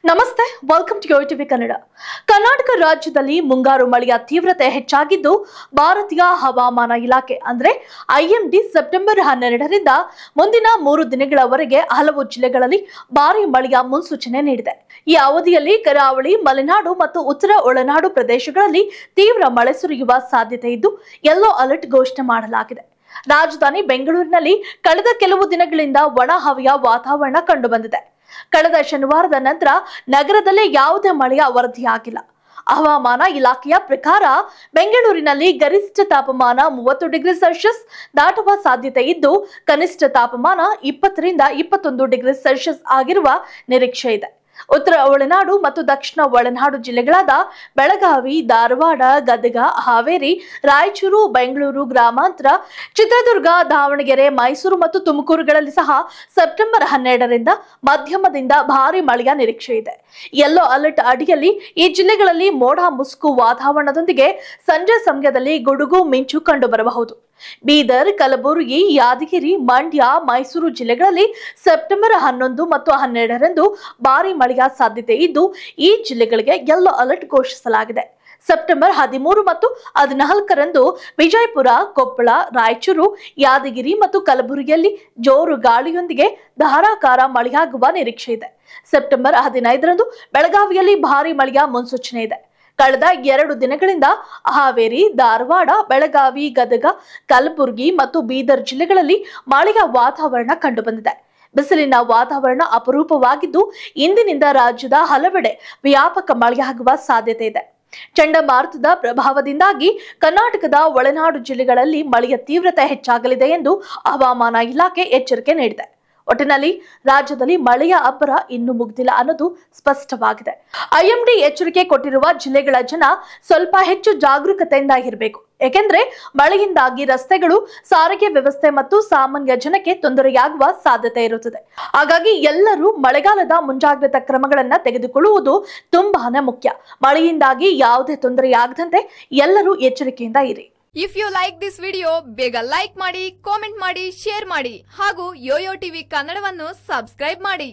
ನಮಸ್ತೆ, welcome to TV Kannada. Karnataka ರಾಜ್ಯದಲ್ಲಿ ಮುಂಗಾರು ಮಳೆಯ ತೀವ್ರತೆ ಹೆಚ್ಚಾಗಿದ್ದು, ಭಾರತೀಯ ಹವಾಮಾನ ಇಲಾಖೆ ಅಂದ್ರೆ IMD ಸೆಪ್ಟೆಂಬರ್ 12ರಿಂದ ಮುಂದಿನ 3 ದಿನಗಳವರೆಗೆ ಹಲವು ಜಿಲ್ಲೆಗಳಲ್ಲಿ ಭಾರೀ ಮಳೆಯ ಮುನ್ಸೂಚನೆ ನೀಡಿದೆ. ಈ ಅವಧಿಯಲ್ಲಿ ಕರಾವಳಿ, ಮಲೆನಾಡು ಮತ್ತು ಉತ್ತರ ಒಳನಾಡು ಪ್ರದೇಶಗಳಲ್ಲಿ ತೀವ್ರ ಮಳೆ ಸುರಿಯುವ ಸಾಧ್ಯತೆ ಇದ್ದು, ಯೆಲ್ಲೋ ಅಲರ್ಟ್ ಘೋಷಣೆ ಮಾಡಲಾಗಿದೆ. ರಾಜಧಾನಿ ಬೆಂಗಳೂರಿನಲ್ಲಿ ಕಳೆದ ಕೆಲವು ದಿನಗಳಿಂದ ಒಣ ಹವೆಯ ವಾತಾವರಣ ಕಂಡುಬಂದಿದೆ. ಕಳೆದ ಶನಿವಾರದ ನಂತರ ನಗರದಲ್ಲಿ ಯಾವುದೇ ಮಳೆಯ ವರದಿಯಾಗಿಲ್ಲ. ಹವಾಮಾನ ಇಲಾಖೆಯ ಪ್ರಕಾರ ಬೆಂಗಳೂರಿನಲ್ಲಿ ಗರಿಷ್ಠ ತಾಪಮಾನ 30 ಡಿಗ್ರಿ ಸೆಲ್ಸಿಯಸ್ ದಾಟುವ ಸಾಧ್ಯತೆ ಇದ್ದು, ಕನಿಷ್ಠ ತಾಪಮಾನ 20 ರಿಂದ 21 ಡಿಗ್ರಿ ಸೆಲ್ಸಿಯಸ್ ಆಗಿರುವ ನಿರೀಕ್ಷೆ ಇದೆ. ಉತ್ತರ ಒಳನಾಡು ಮತ್ತು ದಕ್ಷಿಣ ಒಳನಾಡು ಜಿಲ್ಲೆಗಳಾದ ಬೆಳಗಾವಿ, ಧಾರವಾಡ, ಗದಗ, ಹಾವೇರಿ, ರಾಯಚೂರು, ಬೆಂಗಳೂರು ಗ್ರಾಮಾಂತರ, ಚಿತ್ರದುರ್ಗ, ದಾವಣಗೆರೆ, ಮೈಸೂರು ಮತ್ತು ತುಮಕೂರುಗಳಲ್ಲಿ ಸಹ ಸೆಪ್ಟೆಂಬರ್ 12ರಿಂದ ಮಧ್ಯಮದಿಂದ ಭಾರೀ ಮಳೆಯ ನಿರೀಕ್ಷೆ ಇದೆ. ಯೆಲ್ಲೋ ಅಲರ್ಟ್ ಅಡಿಯಲ್ಲಿ ಈ ಜಿಲ್ಲೆಗಳಲ್ಲಿ ಮೋಡ ಮುಸುಕು ವಾತಾವರಣದೊಂದಿಗೆ ಸಂಜೆ ಸಮಯದಲ್ಲಿ ಗುಡುಗು ಮಿಂಚು ಕಂಡುಬರಬಹುದು. ಬೀದರ್, ಕಲಬುರಗಿ, ಯಾದಗಿರಿ, ಮಂಡ್ಯ, ಮೈಸೂರು ಜಿಲ್ಲೆಗಳಲ್ಲಿ ಸೆಪ್ಟೆಂಬರ್ 11 ಮತ್ತು 12ರಂದು ಭಾರೀ ಮಳೆಯ ಸಾಧ್ಯತೆ ಇದ್ದು, ಈ ಜಿಲ್ಲೆಗಳಿಗೆ ಯೆಲ್ಲೋ ಅಲರ್ಟ್ ಘೋಷಿಸಲಾಗಿದೆ. ಸೆಪ್ಟೆಂಬರ್ 13 ಮತ್ತು 14ರಂದು ವಿಜಯಪುರ, ಕೊಪ್ಪಳ, ರಾಯಚೂರು, ಯಾದಗಿರಿ ಮತ್ತು ಕಲಬುರಗಿಯಲ್ಲಿ ಜೋರು ಗಾಳಿಯೊಂದಿಗೆ ಧಾರಾಕಾರ ಮಳೆಯಾಗುವ ನಿರೀಕ್ಷೆ ಇದೆ. ಸೆಪ್ಟೆಂಬರ್ 15ರಂದು ಬೆಳಗಾವಿಯಲ್ಲಿ ಭಾರೀ ಮಳೆಯ ಮುನ್ಸೂಚನೆ ಇದೆ. ಕಳೆದ 2 ದಿನಗಳಿಂದ ಹಾವೇರಿ, ಧಾರವಾಡ, ಬೆಳಗಾವಿ, ಗದಗ, ಕಲಬುರಗಿ ಮತ್ತು ಬೀದರ್ ಜಿಲ್ಲೆಗಳಲ್ಲಿ ಮಳೆಯ ವಾತಾವರಣ ಕಂಡುಬಂದಿದೆ. ಬಿಸಿಲಿನ ವಾತಾವರಣ ಅಪರೂಪವಾಗಿದ್ದು, ಇಂದಿನಿಂದ ರಾಜ್ಯದ ಹಲವೆಡೆ ವ್ಯಾಪಕ ಮಳೆಯಾಗುವ ಸಾಧ್ಯತೆ ಇದೆ. ಚಂಡಮಾರುತದ ಪ್ರಭಾವದಿಂದಾಗಿ ಕರ್ನಾಟಕದ ಒಳನಾಡು ಜಿಲ್ಲೆಗಳಲ್ಲಿ ಮಳೆಯ ತೀವ್ರತೆ ಹೆಚ್ಚಾಗಲಿದೆ ಎಂದು ಹವಾಮಾನ ಇಲಾಖೆ ಎಚ್ಚರಿಕೆ ನೀಡಿದೆ. ಒಟ್ಟಿನಲ್ಲಿ ರಾಜ್ಯದಲ್ಲಿ ಮಳೆಯ ಅಬ್ಬರ ಇನ್ನೂ ಮುಗಿದಿಲ್ಲ ಅನ್ನೋದು ಸ್ಪಷ್ಟವಾಗಿದೆ. IMD ಎಚ್ಚರಿಕೆ ಕೊಟ್ಟಿರುವ ಜಿಲ್ಲೆಗಳ ಜನ ಸ್ವಲ್ಪ ಹೆಚ್ಚು ಜಾಗರೂಕತೆಯಿಂದ ಇರಬೇಕು. ಏಕೆಂದ್ರೆ ಮಳೆಯಿಂದಾಗಿ ರಸ್ತೆಗಳು, ಸಾರಿಗೆ ವ್ಯವಸ್ಥೆ ಮತ್ತು ಸಾಮಾನ್ಯ ಜನಕ್ಕೆ ತೊಂದರೆಯಾಗುವ ಸಾಧ್ಯತೆ ಇರುತ್ತದೆ. ಹಾಗಾಗಿ ಎಲ್ಲರೂ ಮಳೆಗಾಲದ ಮುಂಜಾಗ್ರತಾ ಕ್ರಮಗಳನ್ನ ತೆಗೆದುಕೊಳ್ಳುವುದು ತುಂಬಾನೇ ಮುಖ್ಯ. ಮಳೆಯಿಂದಾಗಿ ಯಾವುದೇ ತೊಂದರೆಯಾಗದಂತೆ ಎಲ್ಲರೂ ಎಚ್ಚರಿಕೆಯಿಂದ ಇರಿ. If you like this video, ಬೇಗ ಲೈಕ್ ಮಾಡಿ, ಕಾಮೆಂಟ್ ಮಾಡಿ, ಶೇರ್ ಮಾಡಿ ಹಾಗೂ ಯೋಯೋ ಟಿವಿ ಕನ್ನಡವನ್ನು ಸಬ್ಸ್ಕ್ರೈಬ್ ಮಾಡಿ.